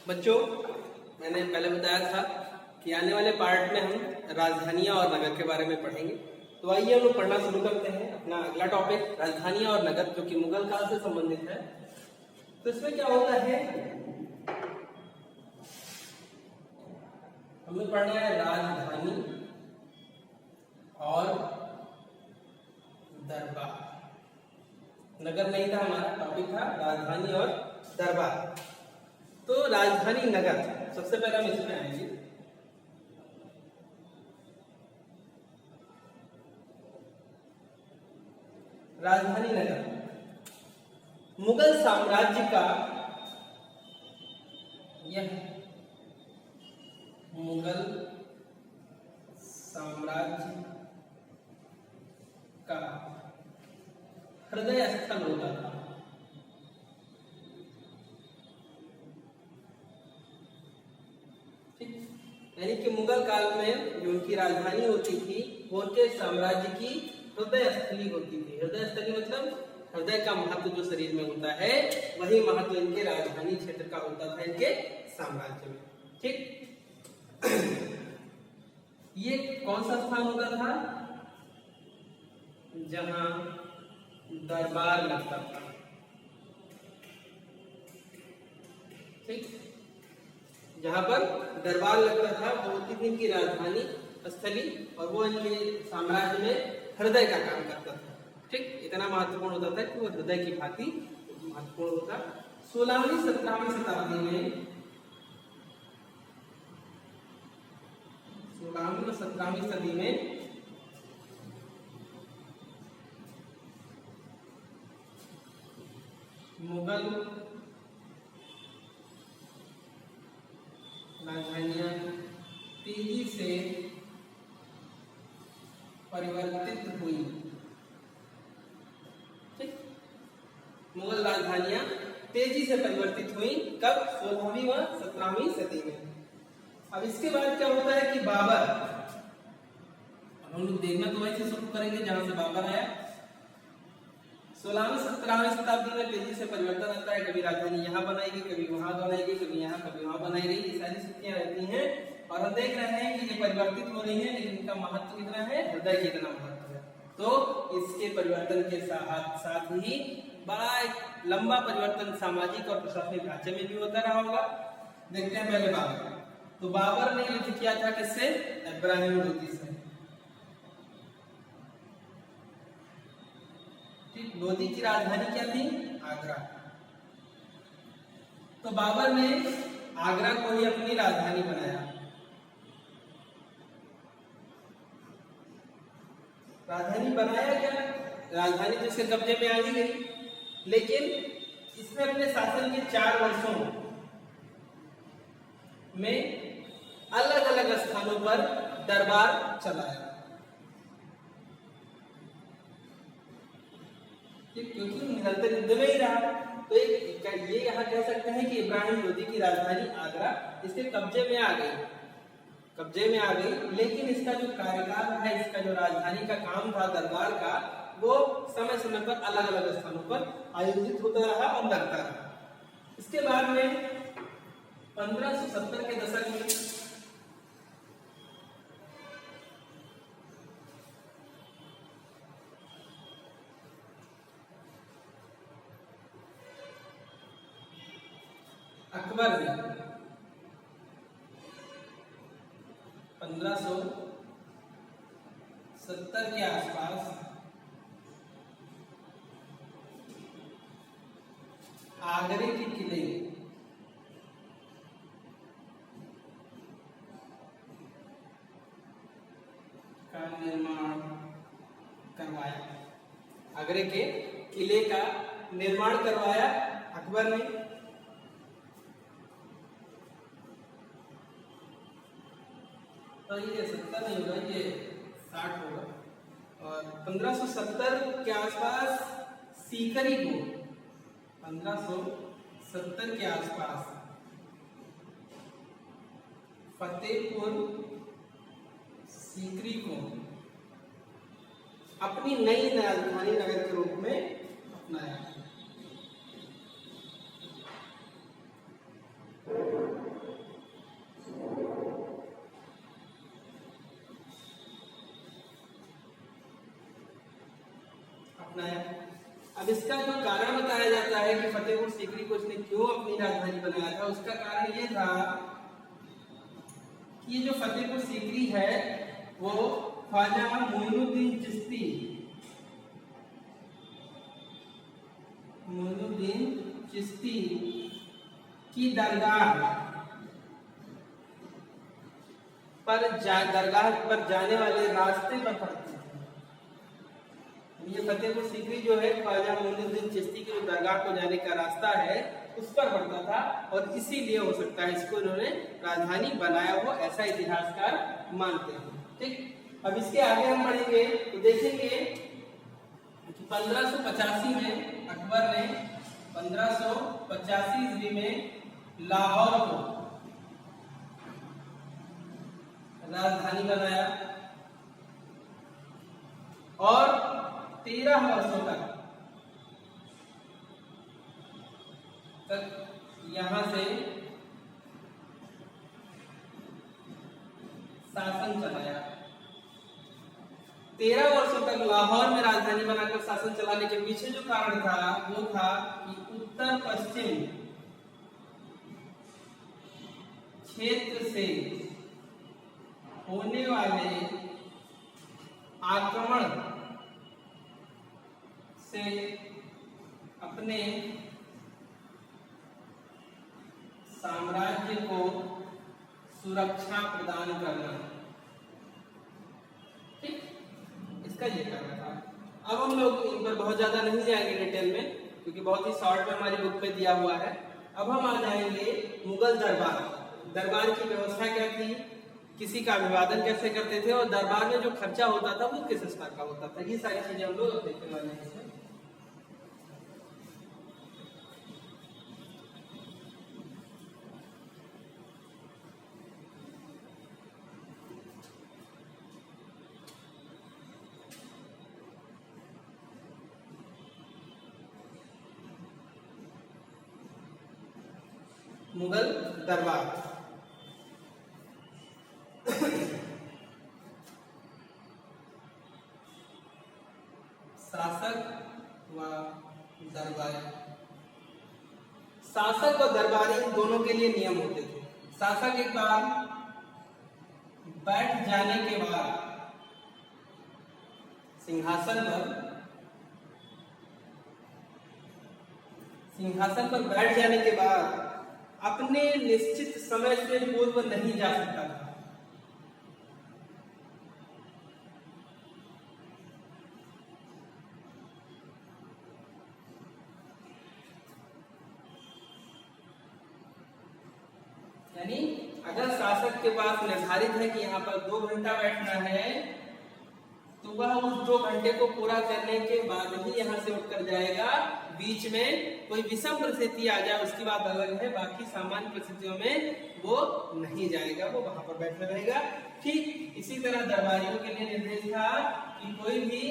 बच्चों, मैंने पहले बताया था कि आने वाले पार्ट में हम राजधानियां और नगर के बारे में पढ़ेंगे। तो आइए हम लोग पढ़ना शुरू करते हैं अपना अगला टॉपिक राजधानियां और नगर, जो कि मुगल काल से संबंधित है। तो इसमें क्या होता है, हमें पढ़ना है राजधानी और दरबार। नगर नहीं था, हमारा टॉपिक था राजधानी और दरबार। तो राजधानी नगर, सबसे पहले हम इसमें आएंगे। राजधानी नगर मुगल साम्राज्य का, यह मुगल साम्राज्य का हृदय स्थल होता था। ठीक, यानी कि मुगल काल में जो उनकी राजधानी होती थी वो उनके साम्राज्य की हृदय स्थली होती थी। हृदय स्थली मतलब हृदय का महत्व जो शरीर में होता है, वही महत्व इनके राजधानी क्षेत्र का होता था, इनके साम्राज्य में। ठीक, ये कौन सा स्थान होता था जहां दरबार लगता था। ठीक, जहां पर दरबार लगता था वो होती थी इनकी राजधानी स्थली, और वो इनके साम्राज्य में हृदय का काम करता था। ठीक, इतना महत्वपूर्ण होता था कि वो हृदय की भांति महत्वपूर्ण होता। 16वीं 17वीं शताब्दी में, 16वीं और 17वीं सदी में मुगल राजधानियां तेजी से परिवर्तित हुई। ठीक, मुगल राजधानियां तेजी से परिवर्तित हुई। कब? 16वीं व 17वीं सदी में। अब इसके बाद क्या होता है कि बाबर, हम लोग देखना तो वहीं से शुरू करेंगे जहां से बाबर आया। 16वीं 17वीं शताब्दी में तेजी से परिवर्तन आता है। कभी राजधानी यहाँ बनाई गई, कभी वहां बनाई गई, कभी यहाँ कभी वहां बनाई गई। ये सारी स्थितियां रहती हैं और हम देख रहे हैं कि ये परिवर्तित हो रही है, लेकिन इनका महत्व कितना है, हृदय कितना महत्व है। तो इसके परिवर्तन के साथ साथ ही बड़ा एक लंबा परिवर्तन सामाजिक और प्रशासनिक ढांचे में भी होता रहा होगा। देखते हैं पहले बाबर। तो बाबर ने युद्ध किया था किससे? इब्राहिम लोदी से। ठीक, लोदी की राजधानी क्या थी? आगरा। तो बाबर ने आगरा को ही अपनी राजधानी बनाया। राजधानी बनाया क्या? राजधानी तो इसके कब्जे में आ ही गई, लेकिन इसने अपने शासन के 4 वर्षों में अलग अलग स्थानों पर दरबार चलाया। क्योंकि निरंतर युद्ध में ही रहा, तो ये यहाँ कह सकते हैं कि इब्राहिम लोदी की राजधानी आगरा इसके कब्जे में आ गई, लेकिन इसका जो कार्यकाल है, इसका जो राजधानी का काम था दरबार का, वो समय समय पर अलग अलग स्थानों पर आयोजित होता रहा और लगता रहा। इसके बाद में 1570 के दशक में अकबर ने 1570 के आसपास आगरे के किले का निर्माण करवाया। आगरे के किले का निर्माण करवाया अकबर ने। तो ये 70 नहीं होगा, ये 60 होगा। और 1570 के आसपास सीकरी को, 1570 के आसपास फतेहपुर सीकरी को अपनी नई राजधानी नगर के रूप में अपनाया। बनाया। अब इसका जो कारण बताया जाता है कि फतेहपुर सीकरी को इसने क्यों अपनी राजधानी बनाया था, उसका कारण ये था कि ये जो फतेहपुर सीकरी है वो ख्वाजा मोइनुद्दीन चिश्ती की दरगाह पर जाने वाले रास्ते पर पड़ती है। ये फतेहपुर सीकरी जो है ख्वाजा मोइनुद्दीन चिश्ती की दरगाह को जाने का रास्ता है उस पर पड़ता था, और इसीलिए हो सकता है इसको इन्होंने राजधानी बनाया हो, ऐसा इतिहासकार मानते हैं। ठीक, अब इसके आगे हम बढ़ेंगे तो देखेंगे कि 1585 में अकबर ने 1585 ईस्वी में लाहौर को राजधानी बनाया और 13 वर्षों तक यहां से शासन चलाया। 13 वर्षों तक लाहौर में राजधानी बनाकर शासन चलाने के पीछे जो कारण था वो था कि उत्तर पश्चिम क्षेत्र से होने वाले आक्रमण से अपने साम्राज्य को सुरक्षा प्रदान करना। ठीक, इसका ये कारण था। अब हम लोग इन पर बहुत ज्यादा नहीं जाएंगे डिटेल में, क्योंकि बहुत ही शॉर्ट में हमारी बुक में दिया हुआ है। अब हम आ जाएंगे मुगल दरबार की व्यवस्था क्या थी, किसी का अभिवादन कैसे करते थे, और दरबार में जो खर्चा होता था वो किस स्तर का होता था, ये सारी चीजें हम लोग देखने वाले हैं। मुगल दरबार शासक और दरबारी इन दोनों के लिए नियम होते थे। शासक एक बार बैठ जाने के बाद सिंहासन पर बैठ जाने के बाद अपने निश्चित समय से पूर्व नहीं जा सकता था। यानी अगर शासक के पास निर्धारित है कि यहाँ पर 2 घंटा बैठना है, तो वह उस 2 घंटे को पूरा करने के बाद ही यहाँ से उठकर जाएगा। बीच में कोई विषम परिस्थिति आ जाए उसकी बात अलग है, बाकी सामान्य परिस्थितियों में वो नहीं जाएगा, वो वहां पर बैठा रहेगा। ठीक इसी तरह दरबारियों के लिए निर्देश था कि कोई भी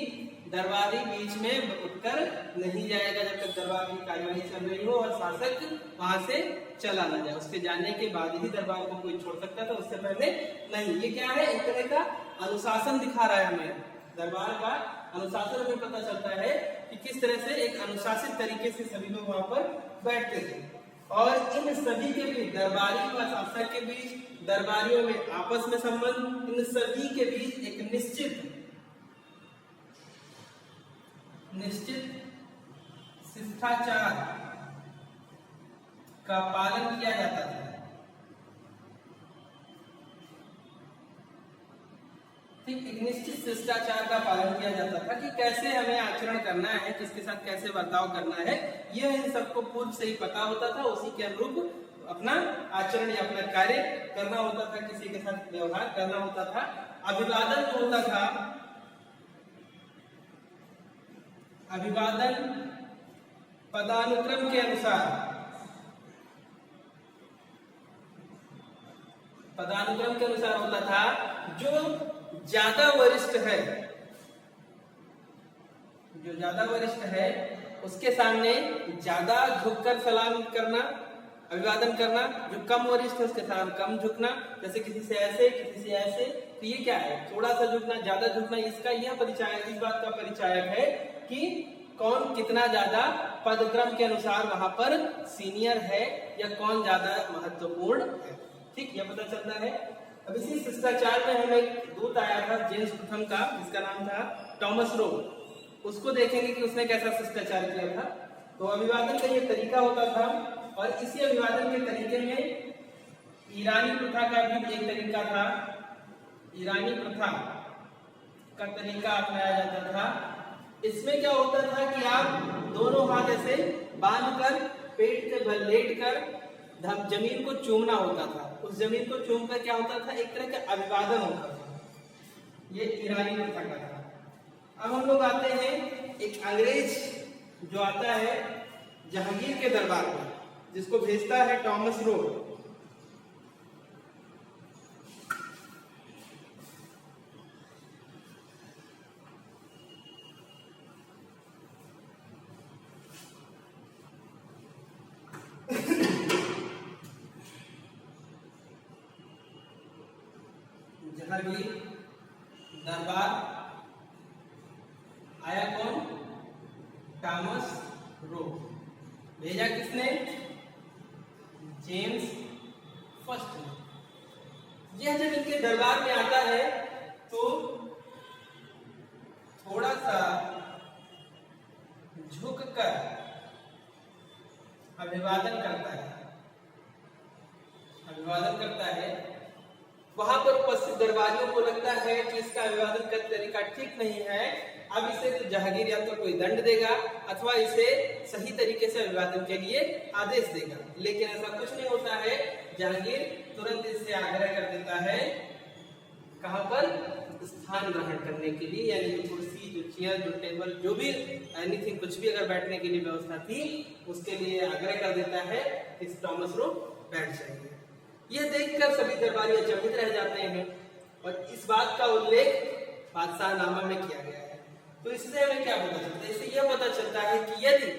दरबारी बीच में उठकर नहीं जाएगा जब तक दरबार की कार्यवाही चल रही हो और शासक वहां से चला ना जाए। उसके जाने के बाद ही दरबार को कोई छोड़ सकता था, उससे पहले नहीं। ये क्या है, एक तरह का अनुशासन दिखा रहा है हमें। दरबार का अनुशासन हमें पता चलता है कि किस तरह से एक अनुशासित तरीके से सभी लोग वहां पर बैठते थे। और इन सभी के बीच, दरबारी व शासक के बीच, दरबारियों में आपस में संबंध, इन सभी के बीच एक निश्चित शिष्टाचार का पालन किया जाता था। ठीक, एक निश्चित शिष्टाचार का पालन किया जाता था कि कैसे हमें आचरण करना है, किसके साथ कैसे बर्ताव करना है, यह इन सबको पूर्व से ही पता होता था। उसी के अनुरूप अपना आचरण या अपना कार्य करना होता था, किसी के साथ व्यवहार करना होता था। अभिवादन जो होता था, अभिवादन पदानुक्रम के अनुसार होता था। जो ज्यादा वरिष्ठ है उसके सामने ज्यादा झुककर सलाम करना, अभिवादन करना। जो कम वरिष्ठ है उसके सामने कम झुकना, जैसे किसी से ऐसे किसी से ऐसे। तो ये क्या है, थोड़ा सा झुकना, ज्यादा झुकना, इसका यह परिचायक, इस बात का परिचायक है कि कौन कितना ज्यादा पदक्रम के अनुसार वहां पर सीनियर है या कौन ज्यादा महत्वपूर्ण है। ठीक, यह पता चलता है। अब इसी शिष्टाचार में हमें एक दूत आया था जेम्स प्रथम का, जिसका नाम था टॉमस रो। उसको देखेंगे कि उसने कैसा शिष्टाचार किया था। तो अभिवादन का ये तरीका होता था, और इसी अभिवादन के तरीके में ईरानी प्रथा का भी एक तरीका था। ईरानी प्रथा का तरीका अपनाया जाता था। इसमें क्या होता था कि आप दोनों हाथ ऐसे बांधकर पेट के बल लेटकर जमीन को चूमना होता था। उस जमीन को चूमकर क्या होता था, एक तरह का अभिवादन होता था। ये ईरानी प्रथा का था। अब हम लोग आते हैं, एक अंग्रेज जो आता है जहांगीर के दरबार में, जिसको भेजता है टॉमस रो। जहांगीर दरबार आया कौन, टॉमस रो। भेजा किसने, जेम्स फर्स्ट ने। यह जब इनके दरबार में आता है तो थोड़ा सा झुककर अभिवादन करता है। अभिवादन करता है। वहां पर उपस्थित दरबारियों को लगता है कि इसका अभिवादन का तरीका ठीक नहीं है। अब इसे तो जहांगीर या तो कोई दंड देगा अथवा इसे सही तरीके से अभिवादन के लिए आदेश देगा, लेकिन ऐसा कुछ नहीं होता है। जहांगीर तुरंत इससे आग्रह कर देता है, कहां पर, स्थान ग्रहण करने के लिए, यानी जो कुर्सी, जो चेयर, जो टेबल, जो भी एनीथिंग, कुछ भी अगर बैठने के लिए व्यवस्था थी, उसके लिए आग्रह कर देता है कि टॉमस रो बैठ जाइए। यह देखकर सभी दरबारी अचंभित रह जाते हैं, और इस बात का उल्लेख बादशाहनामा में किया गया है। तो इससे हमें क्या पता चलता है, इससे यह पता चलता है कि यदि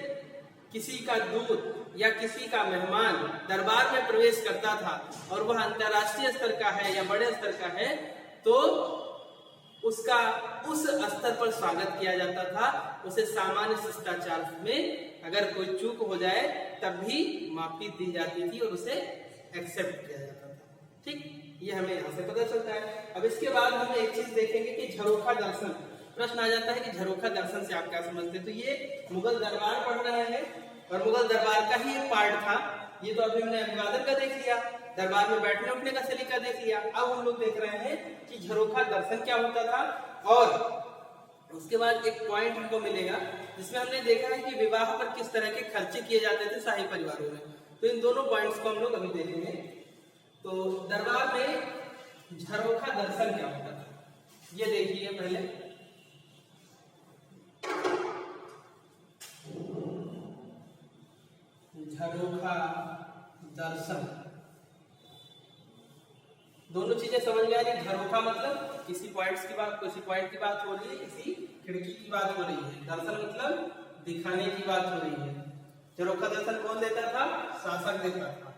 किसी का दूत या किसी का मेहमान दरबार में प्रवेश करता था और वह अंतरराष्ट्रीय स्तर का है या बड़े स्तर का है, तो उसका उस स्तर पर स्वागत किया जाता था। उसे सामान्य शिष्टाचार में अगर कोई चूक हो जाए तब भी माफी दी जाती थी और उसे एक्सेप्ट किया जाता था। ठीक, ये हमें यहाँ से पता चलता है। अब इसके बाद हम एक चीज देखेंगे कि झरोखा दर्शन। प्रश्न आ जाता है कि झरोखा दर्शन से आप क्या समझते हैं। तो ये मुगल दरबार पढ़ रहे हैं, और मुगल दरबार का ही एक पार्ट था। ये तो अभी हमने अभिवादन का देख लिया, दरबार में बैठने उठने का सलीका देख लिया। अब हम लोग देख रहे हैं कि झरोखा दर्शन क्या होता था, और उसके बाद एक पॉइंट हमको मिलेगा जिसमें हमने देखा है कि विवाह पर किस तरह के खर्चे किए जाते थे शाही परिवारों में। तो इन दोनों पॉइंट्स को हम लोग अभी देखेंगे। तो दरबार में झरोखा दर्शन क्या होता था, ये देखिए पहले। झरोखा दर्शन, दोनों चीजें समझ में आ रही। झरोखा मतलब किसी पॉइंट्स की बात, किसी पॉइंट की बात हो रही है, किसी खिड़की की बात हो रही है। दर्शन मतलब दिखाने की बात हो रही है। झरोखा दर्शन कौन देता था, शासक देता था।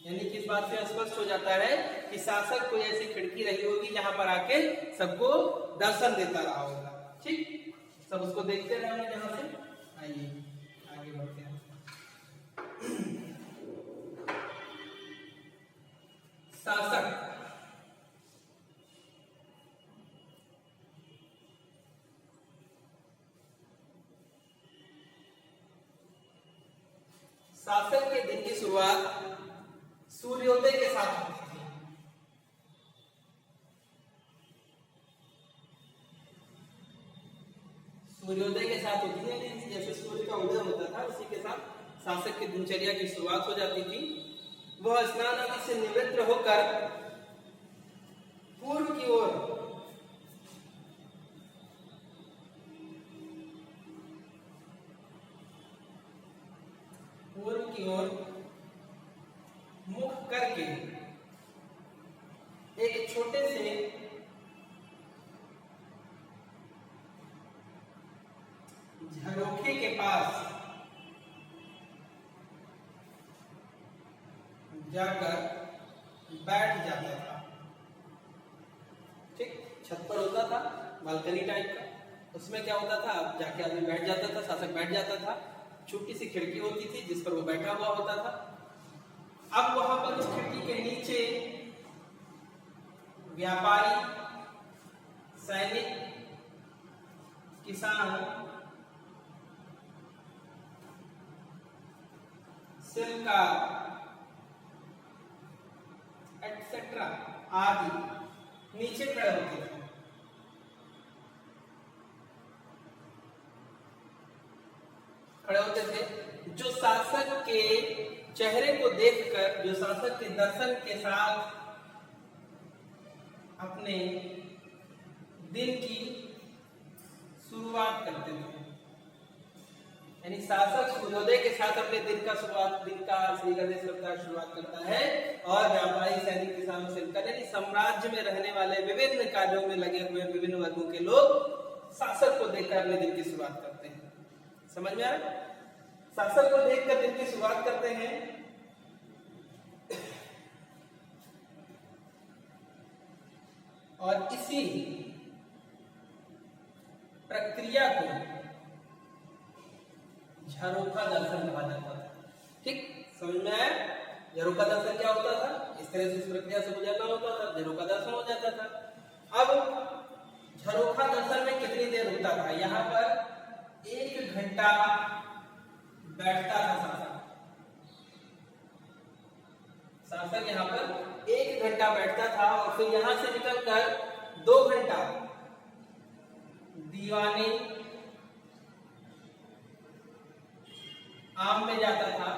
यानी कि इस बात से स्पष्ट हो जाता है कि शासक कोई ऐसी खिड़की रही होगी जहां पर आके सबको दर्शन देता रहा होगा। ठीक, सब उसको देखते रहे होंगे जहां से। आइए आगे बढ़ते हैं। शासक, शासक के दिन की शुरुआत सूर्योदय के साथ होती थी। सूर्योदय के साथ होती थी, जैसे सूर्य का उदय होता था उसी के साथ शासक की दिनचर्या की शुरुआत हो जाती थी। वह स्नान आदि से निवृत्त होकर पूर्व की ओर मुख करके एक छोटे से झरोखे के पास जाकर बैठ जाता था। ठीक, छत पर होता था, बालकनी टाइप का, उसमें क्या होता था, जाके आदमी बैठ जाता था, शासक बैठ जाता था, छोटी सी खिड़की होती थी जिस पर वो बैठा हुआ होता था। अब वहां पर उस खिड़की के नीचे व्यापारी, सैनिक, किसान, शिल्पकार एटसेट्रा आदि नीचे खड़े होते थे। जो शासक के चेहरे को देखकर, जो शासक के दर्शन के साथ अपने दिन की शुरुआत करते थे। यानी शासक सूर्योदय के साथ अपने दिन का श्री गणेश अवतार शुरुआत करता है और व्यापारी, सैनिक, किसान, शिल्पकार यानी साम्राज्य में रहने वाले विभिन्न कार्यों में लगे हुए विभिन्न वर्गों के लोग शासक को देखकर अपने दिन की शुरुआत करते हैं। समझ में आ रहा है? शासक को देखकर दिन की शुरुआत करते हैं। और इसी प्रक्रिया को झरोखा दर्शन कहा जाता था। ठीक, समझ में आया? झरोखा दर्शन क्या होता था? इस तरह से इस प्रक्रिया से गुजरना होता था, झरोखा दर्शन हो जाता था। अब झरोखा दर्शन में कितनी देर होता था? यहाँ पर 1 घंटा बैठता था शासक यहाँ पर 1 घंटा बैठता था और फिर यहां से निकलकर 2 घंटा दीवाने आम में जाता था।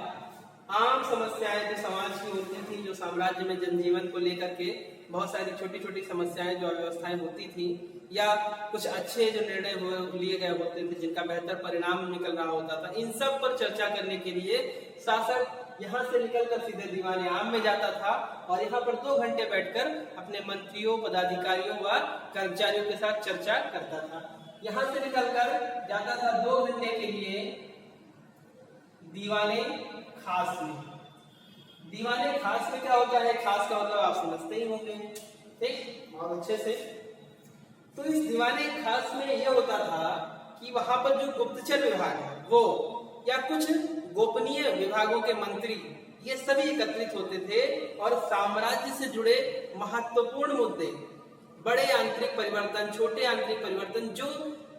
आम समस्याएं जो समाज की होती थी, जो साम्राज्य में जनजीवन को लेकर के बहुत सारी छोटी छोटी समस्याएं, जो अव्यवस्थाएं होती थी, या कुछ अच्छे जो निर्णय लिए गए होते थे जिनका बेहतर परिणाम निकल रहा होता था, इन सब पर चर्चा करने के लिए शासक यहाँ से निकलकर सीधे दीवाने आम में जाता था और यहाँ पर 2 घंटे बैठकर अपने मंत्रियों, पदाधिकारियों व कर्मचारियों के साथ चर्चा करता था। यहाँ से निकलकर जाता था 2 घंटे के लिए दीवाने खास में। दीवाने खास में क्या होता है? खास का मतलब आप समझते ही होंगे, ठीक, बहुत अच्छे से। तो इस दीवाने खास में यह होता था कि वहां पर जो गुप्तचर विभाग है वो, या कुछ गोपनीय विभागों के मंत्री, ये सभी एकत्रित होते थे और साम्राज्य से जुड़े महत्वपूर्ण मुद्दे, बड़े आंतरिक परिवर्तन, छोटे आंतरिक परिवर्तन जो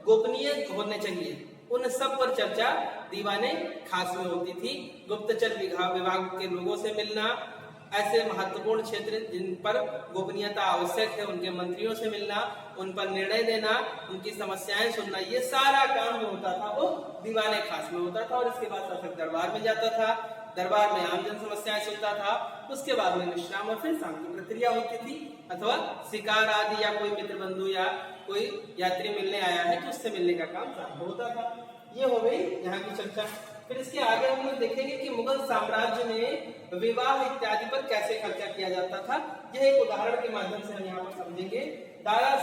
गोपनीय होने चाहिए, उन सब पर चर्चा दीवाने खास में होती थी। गुप्तचर विभाग के लोगों से मिलना, ऐसे महत्वपूर्ण क्षेत्र जिन पर गोपनीयता आवश्यक है उनके मंत्रियों से मिलना, उन पर निर्णय देना, उनकी समस्याएं सुनना, ये सारा काम जो होता था वो दीवाने खास में होता था। और इसके बाद शासक दरबार में जाता था, दरबार में आम जन समस्याएं सुनता था, उसके बाद में विश्राम और फिर शाम की प्रक्रिया होती थी, अथवा शिकार आदि या कोई मित्र बंधु या कोई यात्री मिलने आया है तो उससे मिलने का काम शाम को होता था। ये हो गई यहाँ की चर्चा। फिर इसके आगे हम लोग देखेंगे कि मुगल साम्राज्य में विवाह इत्यादि पर कैसे खर्चा किया जाता था। यह एक उदाहरण के माध्यम से हम यहाँ पर समझेंगे। दारा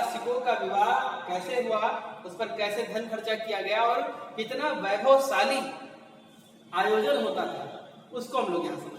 शिकोह का विवाह कैसे हुआ, उस पर कैसे धन खर्चा किया गया और कितना वैभवशाली आयोजन होता था, उसको हम लोग यहाँ समझते हैं।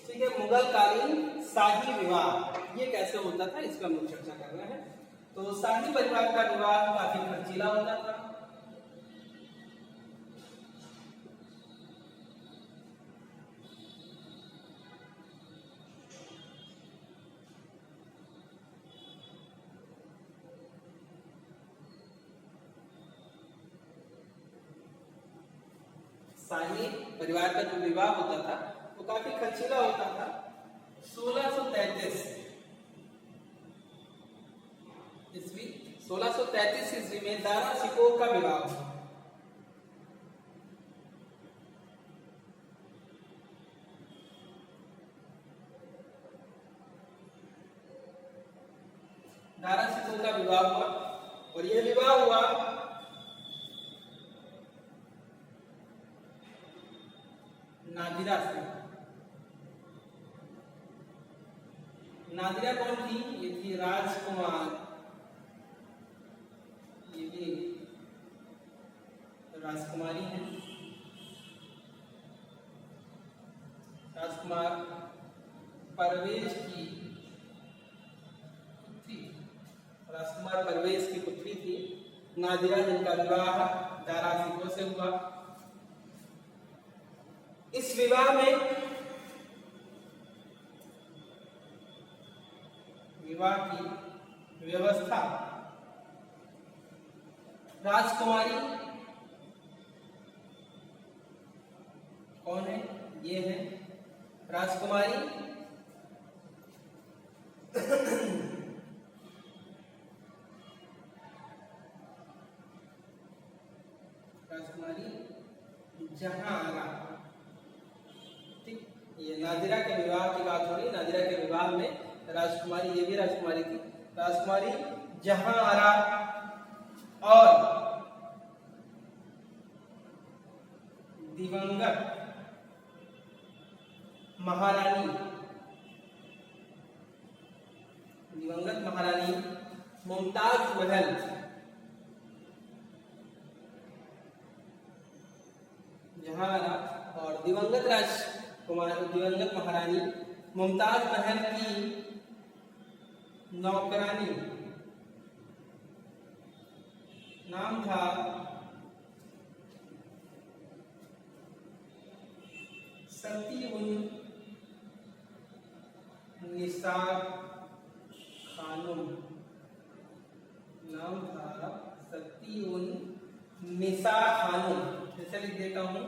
ठीक है, मुगल कालीन शाही विवाह ये कैसे होता था, इस पर हम लोग चर्चा कर रहे हैं। तो शाही परिवार का विवाह काफी खर्चीला होता था। शाही परिवार का जो विवाह होता था वो काफी खर्चीला होता था। 1633 ईस्वी में दारा शिकोह का विवाह हुआ। दारा शिकोह का विवाह हुआ और यह विवाह हुआ नादिरा से। नादिरा कौन थी? ये थी राजकुमार, ये भी राजकुमारी है। राजकुमार परवेज की पुत्री, राजकुमार परवेज की पुत्री थी नादिरा, जिनका विवाह दारा सिको से हुआ। इस विवाह में विवाह की व्यवस्था राजकुमारी कौन है? ये है राजकुमारी राजकुमारी जहांआरा। ठीक, ये नादिरा के विवाह की बात हो रही। नादिरा के विवाह में राजकुमारी, ये भी राजकुमारी थी, राजकुमारी जहांआरा और दिवंगत महारानी, दिवंगत महारानी मुमताज महल जहांआरा और दिवंगत राजकुमार, दिवंगत महारानी मुमताज महल की नौकरानी, नाम था सती-उन-निसा खानुम, नाम था सती-उन-निसा खानुम। जैसे लिख देता हूं,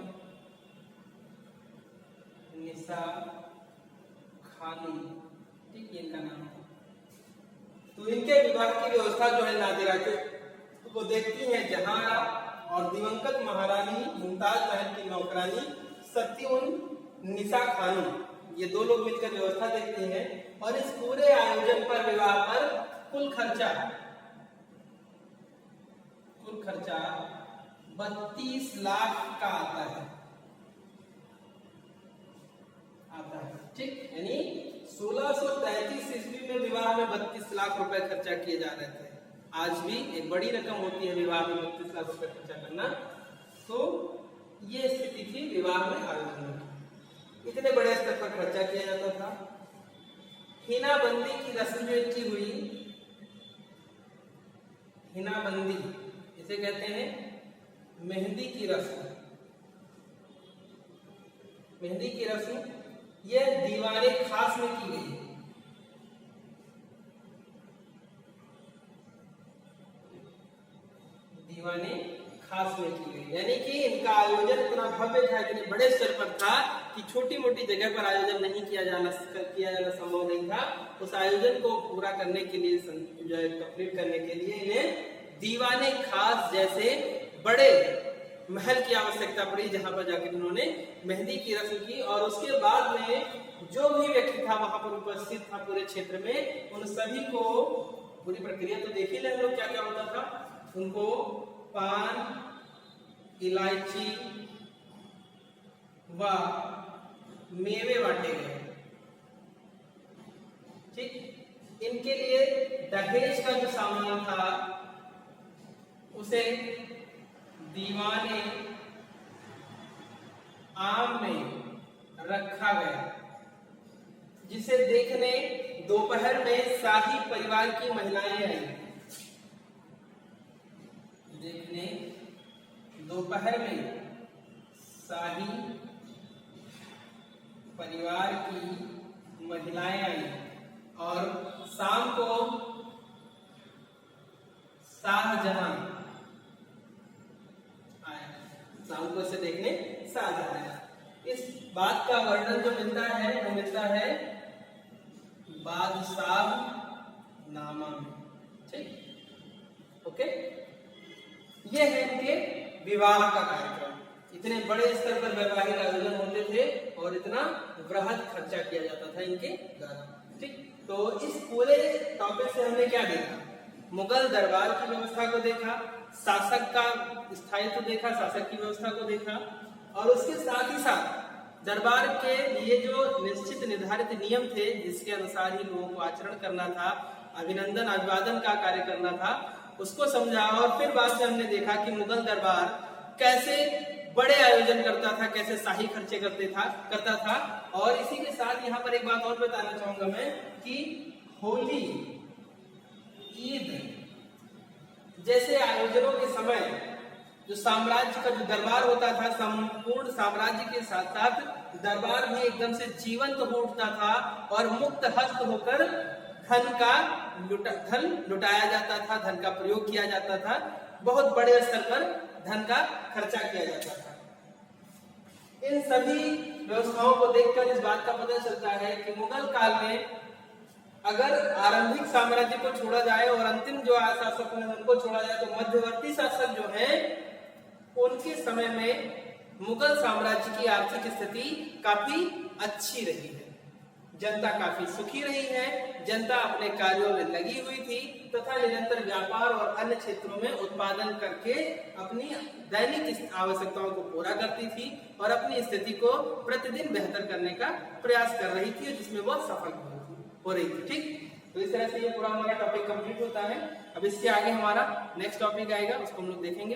निसा खानुम, ठीक, ये इनका नाम था। तो इनके विवाह की व्यवस्था जो है नादिरा के, वो देखती है जहांआरा और दिवंगत महारानी मुमताज महल की नौकरानी सती-उन-निसा खानुम, ये दो लोग मिलकर व्यवस्था देखते हैं। और इस पूरे आयोजन पर, विवाह पर कुल खर्चा 32 लाख का आता है, ठीक। यानी 1633 ईस्वी में विवाह में 32 लाख रुपए खर्चा किए जा रहे थे। आज भी एक बड़ी रकम होती है विवाह में 32 लाख रुपए खर्चा करना। तो ये स्थिति थी विवाह में आयोजन की, इतने बड़े स्तर पर खर्चा किया जाता था। हिनाबंदी की रस्म जो इनकी हुई, हिनाबंदी इसे कहते हैं मेहंदी की रस्म। मेहंदी की रस्म यह दीवाने खास में की गई। दीवाने खास में की गई, यानी कि इनका आयोजन इतना भव्य था, इतने बड़े स्तर पर था कि छोटी मोटी जगह पर आयोजन नहीं किया जाना संभव नहीं था। उस आयोजन को पूरा करने के लिए, कंप्लीट करने के लिए इन्हें दीवाने खास जैसे बड़े महल की आवश्यकता पड़ी, जहां पर जाकर उन्होंने मेहंदी की रस्म की। और उसके बाद में जो भी व्यक्ति था वहां पर उपस्थित था पूरे क्षेत्र में, उन सभी को, पूरी प्रक्रिया तो देख ही ले लोग क्या क्या होता था, उनको पान, इलायची व मेवे बांटे गए, ठीक। इनके लिए दहेज का जो सामान था उसे दीवाने आम में रखा गया, जिसे देखने दोपहर में शाही परिवार की महिलाएं आई। देखने दोपहर में शाही परिवार की महिलाएं आई और शाम को शाहजहां आया। शाम को इसे देखने शाहजहां आया। इस बात का वर्णन जो मिलता है वो मिलता है बादशाह नामा में, ठीक। ओके, ये है इनके विवाह का कार्यक्रम। इतने बड़े स्तर पर वैवाहिक आयोजन होते थे और इतना बृहद खर्चा किया जाता था इनके द्वारा, ठीक। तो इस पूरे टॉपिक से हमने क्या देखा मुगल दरबार की व्यवस्था को देखा, शासक का स्थायित्व देखा, शासक की व्यवस्था को देखा, और उसके साथ ही साथ दरबार के लिए जो निश्चित निर्धारित नियम थे जिसके अनुसार ही लोगों को आचरण करना था, अभिनंदन अभिवादन का कार्य करना था, उसको समझा। और फिर बाद में हमने देखा कि मुगल दरबार कैसे बड़े आयोजन करता था, कैसे शाही खर्चे करता था। और इसी के साथ यहाँ पर एक बात और बताना चाहूंगा मैं कि होली, ईद जैसे आयोजनों के समय जो साम्राज्य का जो दरबार होता था, संपूर्ण साम्राज्य के साथ साथ दरबार भी एकदम से जीवंत हो उठता था और मुक्त हस्त होकर धन लुटाया जाता था, धन का प्रयोग किया जाता था, बहुत बड़े स्तर पर धन का खर्चा किया जाता था। इन सभी व्यवस्थाओं को देखकर इस बात का पता चलता है कि मुगल काल में अगर आरंभिक साम्राज्य को छोड़ा जाए और अंतिम जो शासक हैं उनको छोड़ा जाए, तो मध्यवर्ती शासक जो हैं उनके समय में मुगल साम्राज्य की आर्थिक स्थिति काफी अच्छी रही है, जनता काफी सुखी रही है, जनता अपने कार्यों में लगी हुई थी तथा निरंतर व्यापार और अन्य क्षेत्रों में उत्पादन करके अपनी दैनिक आवश्यकताओं को पूरा करती थी और अपनी स्थिति को प्रतिदिन बेहतर करने का प्रयास कर रही थी, जिसमें वह सफल हो रही थी। ठीक, तो इस तरह से ये पूरा हमारा टॉपिक कंप्लीट होता है। अब इसके आगे हमारा नेक्स्ट टॉपिक आएगा, उसको हम लोग देखेंगे।